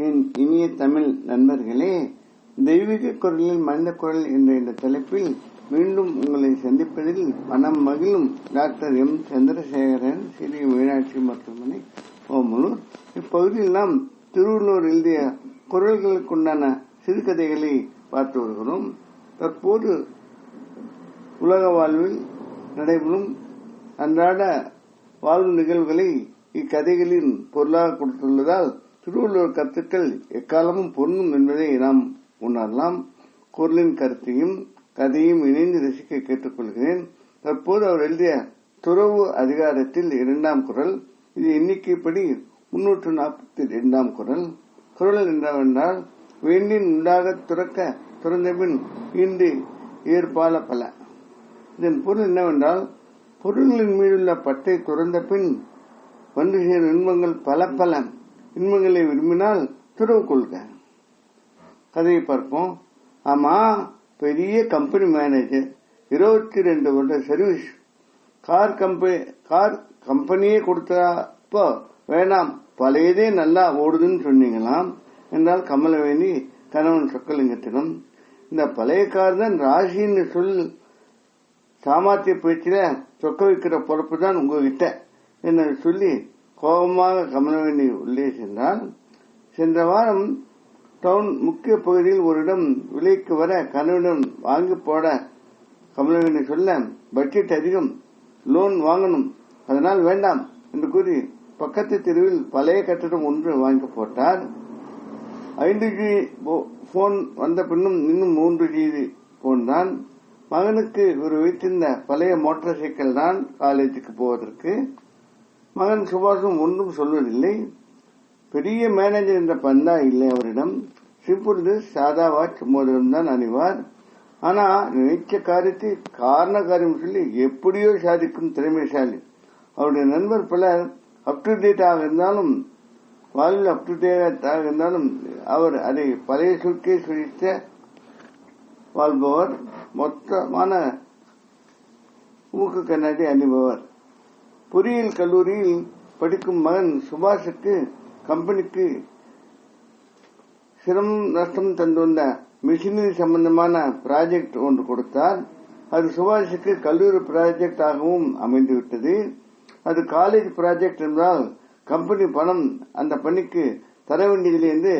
என் இனிய தமிழ் நண்பர்களே, தெய்வீக குரலில் மனித குரல் என்ற இந்த தலைப்பில் மீண்டும் உங்களை சந்திப்பதில் மனம் மகிழும் டாக்டர் எம் சந்திரசேகரன், ஸ்ரீ மீனாட்சி மருத்துவமனை, ஓமலூர். இப்பகுதியில் நாம் திருவள்ளுவர் எழுதிய குரல்களுக்குண்டான சிறுகதைகளை பார்த்து வருகிறோம். தற்போது உலக வாழ்வில் நடைபெறும் அன்றாட வாழ்வு நிகழ்வுகளை இக்கதைகளின் பொருளாக கொடுத்துள்ளதால் திருவள்ளுவர் கருத்துக்கள் எக்காலமும் பொருந்தும் என்பதை நாம் உணரலாம். குரலின் கருத்தையும் கதையும் இணைந்து ரசிக்க கேட்டுக்கொள்கிறேன். தற்போது அவர் எழுதிய துறவு அதிகாரத்தில் 2ஆம் குரல். இது எண்ணிக்கைப்படி 342ஆம் குரல். குரல் என்னவென்றால், வேண்டின் உண்டாக துறக்க துறந்தபின் இன்று ஏற்பால பல. இதன் பொருள் என்னவென்றால், பொருள்களின் மீதுள்ள பட்டை துறந்த பின் வந்து சேரும் இன்பங்கள் பல பல. இன்பங்களை விரும்பினால் துறவு கொள்க. கதையை பார்ப்போம். ஆமா, பெரிய கம்பெனி மேனேஜர், 22 வருட சர்வீஸ், கார் கம்பெனியே கொடுத்தப்போ வேணாம், பழையதே நல்லா ஓடுதுன்னு சொன்னீங்களாம் என்றால் கமலவேணி கணவன் சொக்கலிங்கத்திடம். இந்த பழைய கார் தான் ராசின்னு சாமர்த்திய பேச்சில சொக்க வைக்கிற பொறுப்பு தான் உங்ககிட்ட என்ன சொல்லி கோபமாக கமலவேணி உள்ளே சென்றால், சென்ற வாரம் டவுன் முக்கிய பகுதியில் ஒரு இடம் விலைக்கு வர கணவனிடம் வாங்கி போட கமலவேணி சொல்ல, பட்ஜெட் அதிகம், லோன் வாங்கணும், அதனால் வேண்டாம் என்று கூறி பக்கத்து தெருவில் பழைய கட்டடம் ஒன்று வாங்கி போட்டார். 5G போன் வந்த பின்னும் இன்னும் 3G போன் தான். மகனுக்கு ஒரு வைத்திருந்த பழைய மோட்டார் சைக்கிள் தான் காலேஜுக்கு போவதற்கு. மகன் சுபாஷும் ஒன்றும் சொல்வதில்லை. பெரிய மேனேஜர் என்ற பந்தா இல்லை அவரிடம். சிப்பொழுது சாதா வாட்ச் மோதிரம் தான் அணிவார். ஆனா நினைச்ச காரியத்தை காரண காரியம் சொல்லி எப்படியோ சாதிக்கும் திறமைசாலி. அவருடைய நண்பர் பலர் அப் டு டேட் ஆக இருந்தாலும், வாழ்வில் அப் டு டேட் ஆக இருந்தாலும் அவர் அதை பழைய சூட்கேஸ் வைத்த வாழ்பவர். மொத்தமான மூக்கு கண்ணாடி அணிபவர். பொறியியல் கல்லூரியில் படிக்கும் மகன் சுபாஷுக்கு கம்பெனிக்கு சிரமம் நஷ்டம் தந்து வந்த மிஷினரி சம்பந்தமான ப்ராஜெக்ட் ஒன்று கொடுத்தார். அது சுபாஷுக்கு கல்லூரி ப்ராஜெக்ட் ஆகவும் அமைந்துவிட்டது. அது காலேஜ் ப்ராஜெக்ட் என்றால் கம்பெனி பணம் அந்த பணிக்கு தர வேண்டியதில்லை என்று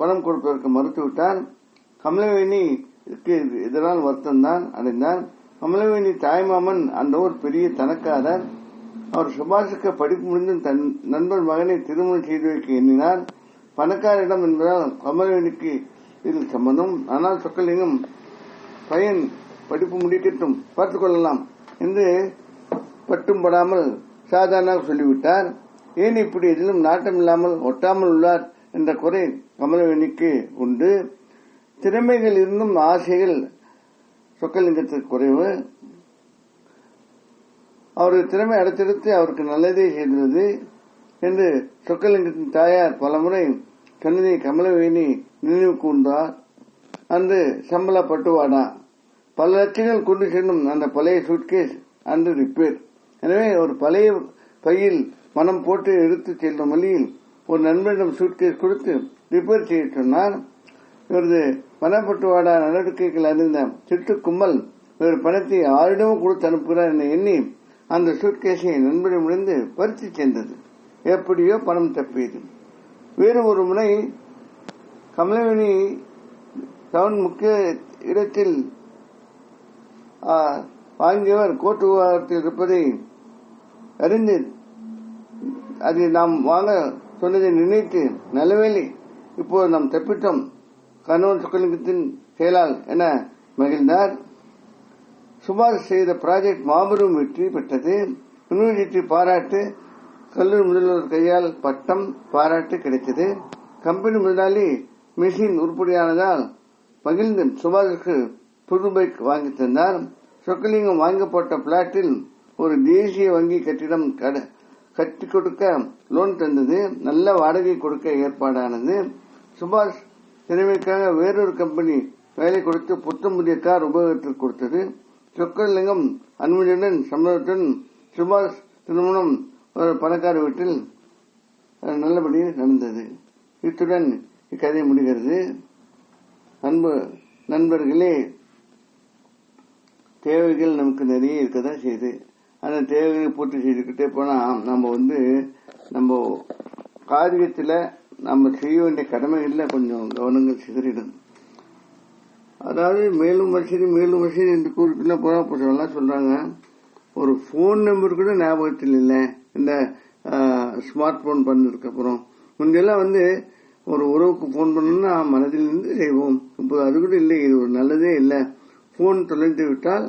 பணம் கொடுப்பதற்கு மறுத்துவிட்டார். கமலவேணி இதனால் வருத்தம் தான் அடைந்தார். கமலவேணி தாய்மாமன் அந்த ஒரு பெரிய தனக்காரர். அவர் சுபாஷுக்கு படிப்பு முடிந்து தன் நண்பர் மகனை திருமணம் செய்து வைக்க எண்ணினார். பணக்காரிடம் என்பதால் கமலவேணிக்கு இதில் சம்பந்தம். ஆனால் சொக்கலிங்கம், பையன் படிப்பு முடிக்கட்டும், பார்த்துக் கொள்ளலாம் என்று பட்டும் படாமல் சாதாரணமாக சொல்லிவிட்டார். ஏன் இப்படி எதிலும் நாட்டம் இல்லாமல் ஒட்டாமல் உள்ளார் என்ற குறை கமலவேணிக்கு உண்டு. திறமைகள் இருந்தும் ஆசைகள் சொக்கலிங்கத்திற்கு குறைவு. அவரது திறமை அடுத்தடுத்து அவருக்கு நல்லதே செய்துள்ளது என்று சொக்கலிங்கத்தின் தாயார் பலமுறை சொன்னதை கமலவேணி நினைவு கூர்ந்தார். அன்று சம்பள பட்டுவாடா, பல லட்சங்கள் கொண்டு செல்லும் அந்த பழைய சூட்கேஸ் அன்று ரிப்பேர். எனவே ஒரு பழைய பையில் மனம் போட்டு எடுத்து செல்லும் வழியில் ஒரு நண்பரிடம் சூட்கேஸ் கொடுத்து ரிப்பேர் செய்ய சொன்னார். இவரது பணப்பட்டுவாடா நடவடிக்கைகள் அறிந்த சிட்டு கும்பல் இவர் பணத்தை யாரிடமும் கொடுத்து அனுப்புகிறார் என எண்ணி அந்த சூட்கேஸை நண்பரிடமிருந்து பறித்து சென்றது. எப்படியோ பணம் தப்பியது. வேறு ஒரு முறை கமலவேணி டவுன் முக்கிய இடத்தில் வாங்கியவர் கோர்ட் விவகாரத்தில் இருப்பதை அறிந்து அதை நாம் வாங்க சொன்னதை நினைத்து, நல்லவேளை இப்போது நாம் தப்பிட்டோம், கணவன் சொக்கலிங்கத்தின் செயலால் என மகிழ்ந்தார். சுபாஷ் செய்த ப்ராஜெக்ட் மாபெரும் வெற்றி பெற்றது. யூனிவர்சிட்டி பாராட்டு, கல்லூரி முதல்வர் கையால் பட்டம், பாராட்டு கிடைத்தது. கம்பெனி முதலாளி மிஷின் உருப்படியானதால் மகிழ்ந்து சுபாஷுக்கு புது பைக் வாங்கி தந்தார். சொக்கலிங்கம் வாங்கி போட்ட பிளாட்டில் ஒரு தேசிய வங்கி கட்டிடம் கட்டி கொடுக்க லோன் தந்தது. நல்ல வாடகை கொடுக்க ஏற்பாடானது. சுபாஷ் திறமைக்காக வேறொரு கம்பெனி வேலை கொடுத்து புத்தம் புதிய கார் உபயோகத்திற்கு கொடுத்தது. சொக்கலிங்கம் அனுமதியுடன் சம்மதத்துடன் சுபாஷ் திருமணம் ஒரு பணக்கார வீட்டில் நல்லபடியாக நடந்தது. இத்துடன் இக்கதை முடிகிறது. அன்பு நண்பர்களே, தேவைகள் நமக்கு நிறைய இருக்கதான் செய்யுது. அந்த தேவைகளை பூர்த்தி செய்துக்கிட்டே போனா நம்ம காரியத்துல நம்ம செய்ய வேண்டிய கடமைகள்ல கொஞ்சம் கவனங்கள் சிதறிடும். அதாவது மேலும் வசதி என்று கூறுக்குள்ள போறா சொல்றாங்க. ஒரு போன் நம்பர் கூட ஞாபகத்தில் இல்லை இந்த ஸ்மார்ட் போன் பண்ணதுக்கு அப்புறம். முன்னெல்லாம் ஒரு உறவுக்கு போன் பண்ணணும்னா மனதில் இருந்து செய்வோம். இப்போ அது கூட இல்லை. இது ஒரு நல்லதே இல்லை. போன் தொலைந்து விட்டால்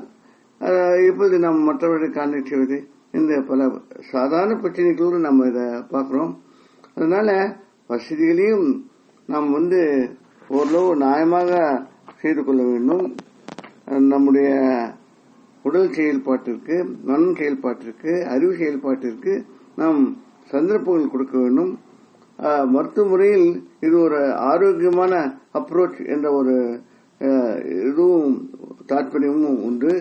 இப்போது நாம் மற்றவர்களை கான்டாக்ட் செய்வது, இந்த பல சாதாரண பிரச்சனைகளோடு நம்ம இதை பார்க்கிறோம். அதனால வசதிகளையும் நாம் ஓரளவு நியாயமாக செய்து கொள்ள வேண்டும். நம்முடைய உடல் செயல்பாட்டிற்கு, மன செயல்பாட்டிற்கு, அறிவு செயல்பாட்டிற்கு நாம் சந்தர்ப்பங்கள் கொடுக்க வேண்டும். மருத்துவ முறையில் இது ஒரு ஆரோக்கியமான அப்ரோச் என்ற ஒரு இதுவும் தாற்பயமும் உண்டு.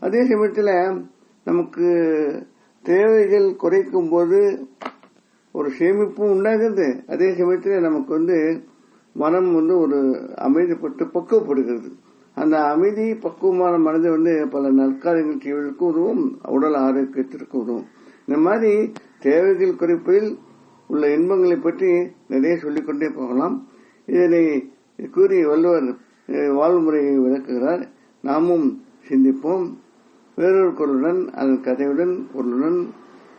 அதே சமயத்தில் நமக்கு தேவைகள் குறைக்கும் போது ஒரு சேமிப்பும் உண்டாகிறது. அதே சமயத்தில் நமக்கு மனம் ஒரு அமைதிப்பட்டு பக்குவப்படுகிறது. அந்த அமைதி பக்குவமான மனதை பல நற்காரியங்கள் செய்வதற்கு உதவும், உடல் ஆரோக்கியத்திற்கு உதவும். இந்த மாதிரி தேவைகள் குறைப்பதில் உள்ள இன்பங்களை பற்றி நிறைய சொல்லிக்கொண்டே போகலாம். இதனை கூறி வள்ளுவர் வாழ்முறையை விளக்குகிறார். நாமும் சிந்திப்போம். வேறொரு குரலுடன், அதன் கதையுடன், பொருளுடன்,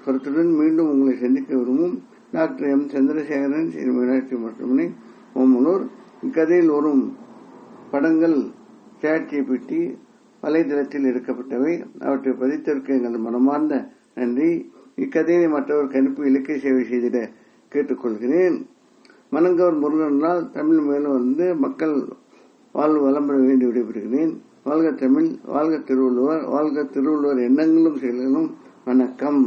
கருத்துடன் மீண்டும் உங்களை சந்திக்க விரும்பும் டாக்டர் எம். சந்திரசேகரன், ஸ்ரீ மீனாட்சி மருத்துவமனை, ஓமலூர். இக்கதையில் வரும் படங்கள் ChatGPT வலைதளத்தில் எடுக்கப்பட்டவை. அவற்றை பதித்திருக்க எங்கள் மனமார்ந்த நன்றி. இக்கதையை மற்றவருக்கு அனுப்பி இலக்கிய சேவை செய்திட கேட்டுக்கொள்கிறேன். மனங்கவர் முருகனால் தமிழ் மேலும் மக்கள் வாழ்வு வளம் பெற வேண்டி விடைபெறுகிறேன். வாழ்க தமிழ், வாழ்க திருவள்ளுவர், வாழ்க திருவள்ளுவர் எண்ணங்களும் செயல்களும். வணக்கம்.